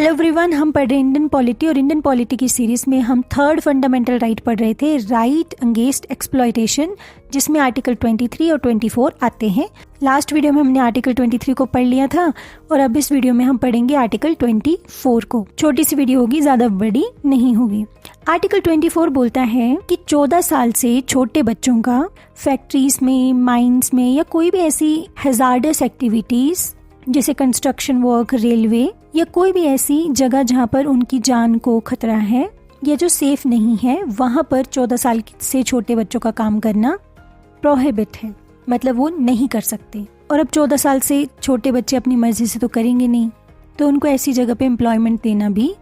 Hello everyone, हम पढ़ रहे हैं इंडियन पॉलिटी और इंडियन पॉलिटी की सीरीज में हम थर्ड फंडामेंटल राइट पढ़ रहे थे, राइट अगेंस्ट एक्सप्लॉयटेशन, जिसमें आर्टिकल 23 और 24 आते हैं। लास्ट वीडियो में हमने आर्टिकल 23 को पढ़ लिया था और अब इस वीडियो में हम पढ़ेंगे आर्टिकल 24 को। छोटी सी वीडियो होगी, ज्यादा बड़ी नहीं होगी। आर्टिकल 24 बोलता है कि 14 साल से छोटे बच्चों का फैक्ट्रीज में, माइंस में या कोई भी ऐसी हैजार्डस एक्टिविटीज जैसे कंस्ट्रक्शन वर्क, रेलवे या कोई भी ऐसी जगह जहाँ पर उनकी जान को खतरा है या जो सेफ नहीं है, वहाँ पर 14 साल से छोटे बच्चों का काम करना प्रोहिबिट है, मतलब वो नहीं कर सकते। और अब 14 साल से छोटे बच्चे अपनी मर्जी से तो करेंगे नहीं, तो उनको ऐसी जगह पे एम्प्लॉयमेंट देना भी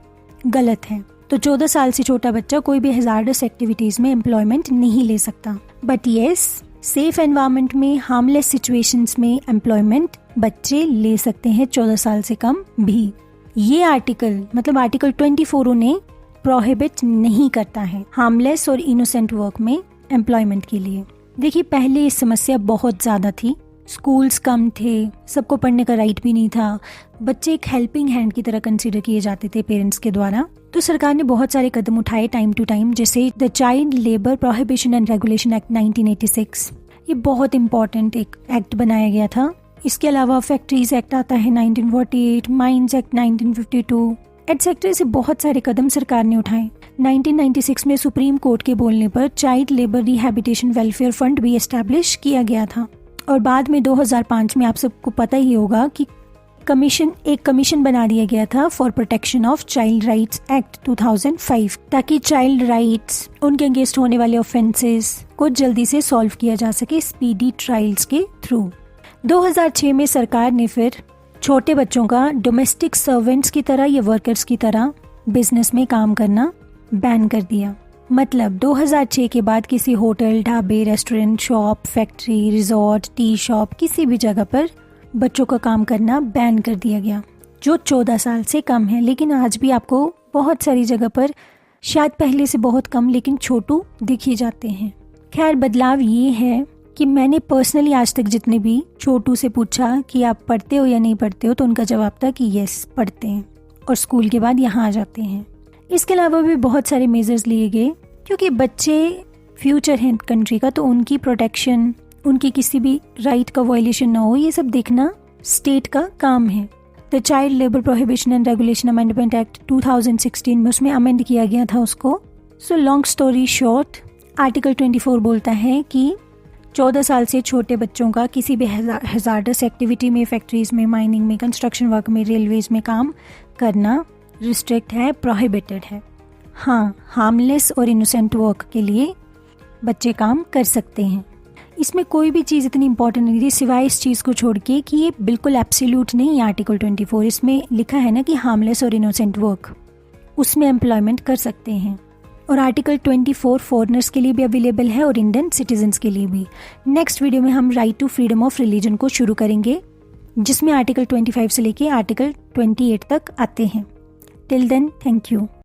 गलत है। तो 14 साल से छोटा बच्चा कोई भी हैजार्डस एक्टिविटीज में एम्प्लॉयमेंट नहीं ले सकता। बट येस, सेफ एनवायरनमेंट में, हार्मलेस सिचुएशंस में एम्प्लॉयमेंट बच्चे ले सकते हैं 14 साल से कम भी। ये आर्टिकल मतलब आर्टिकल 24 उन्हें प्रोहिबिट नहीं करता है हार्मलेस और इनोसेंट वर्क में एम्प्लॉयमेंट के लिए। देखिए, पहले ये समस्या बहुत ज्यादा थी, स्कूल्स कम थे, सबको पढ़ने का राइट भी नहीं था, बच्चे एक हेल्पिंग हैंड की तरह कंसीडर किए जाते थे पेरेंट्स के द्वारा। तो सरकार ने बहुत सारे कदम उठाए टाइम टू टाइम, जैसे the child labour prohibition and regulation act 1986। ये बहुत इंपॉर्टेंट एक एक्ट बनाया गया था। इसके अलावा फैक्ट्रीज एक्ट आता है 1948, माइंस एक्ट 1952, एटसेट्रा। से बहुत सारे कदम सरकार ने उठाए। 1996 में सुप्रीम कोर्ट के बोलने पर child labour rehabilitation welfare fund भी एस्टैब्लिश किया गया था। और बाद में 2005 में आप सबको पता ही होगा कि एक कमीशन बना दिया गया था for protection of child rights act 2005, ताकि चाइल्ड राइट्स, उनके अगेंस्ट होने वाले ऑफेंसेस को जल्दी से सॉल्व किया जा सके स्पीडी ट्रायल्स के थ्रू। 2006 में सरकार ने फिर छोटे बच्चों का डोमेस्टिक सर्वेंट्स की तरह या वर्कर्स की तरह बिजनेस में काम करना बैन कर दिया। मतलब 2006 के बाद किसी होटल, ढाबे, restaurant, shop, factory, resort, tea shop, किसी भी जगह पर बच्चों का काम करना बैन कर दिया गया जो 14 साल से कम है। लेकिन आज भी आपको बहुत सारी जगह पर, शायद पहले से बहुत कम, लेकिन छोटू दिख ही जाते हैं। खैर, बदलाव ये है कि मैंने पर्सनली आज तक जितने भी छोटू से पूछा कि आप पढ़ते हो या नहीं पढ़ते हो, तो उनका जवाब था कि यस, पढ़ते हैं और स्कूल के बाद यहाँ आ जाते हैं। इसके अलावा भी बहुत सारे मेजर्स लिए गए, क्योंकि बच्चे फ्यूचर हैं कंट्री का, तो उनकी प्रोटेक्शन, उनकी किसी भी राइट का वायलेशन ना हो, ये सब देखना स्टेट का काम है। The child labour prohibition and regulation amendment act 2016 में उसमें अमेंड किया गया था उसको। So long story short, article 24 बोलता है कि 14 साल से छोटे बच्चों का किसी भी हैजार्डस एक्टिविटी में, फैक्ट्रीज में, माइनिंग में, कंस्ट्रक्शन वर्क में, रेलवेज में काम करना रिस्ट्रिक्ट है, प्रोहिबिटेड है। हाँ, हार्मलेस और इनोसेंट वर्क के लिए बच्चे काम कर सकते हैं। इसमें कोई भी चीज़ इतनी इंपॉर्टेंट नहीं थी सिवाय इस चीज़ को छोड़ के कि ये बिल्कुल एब्सोल्यूट नहीं है। आर्टिकल 24 इसमें लिखा है ना कि हार्मलेस और इनोसेंट वर्क, उसमें एम्प्लॉयमेंट कर सकते हैं। और आर्टिकल 24 फॉरेनर्स के लिए भी अवेलेबल है और इंडियन सिटीजन्स के लिए भी। नेक्स्ट वीडियो में हम right to freedom of religion को शुरू करेंगे, जिसमें आर्टिकल 25 से लेके आर्टिकल 28 तक आते हैं। Till then, thank you.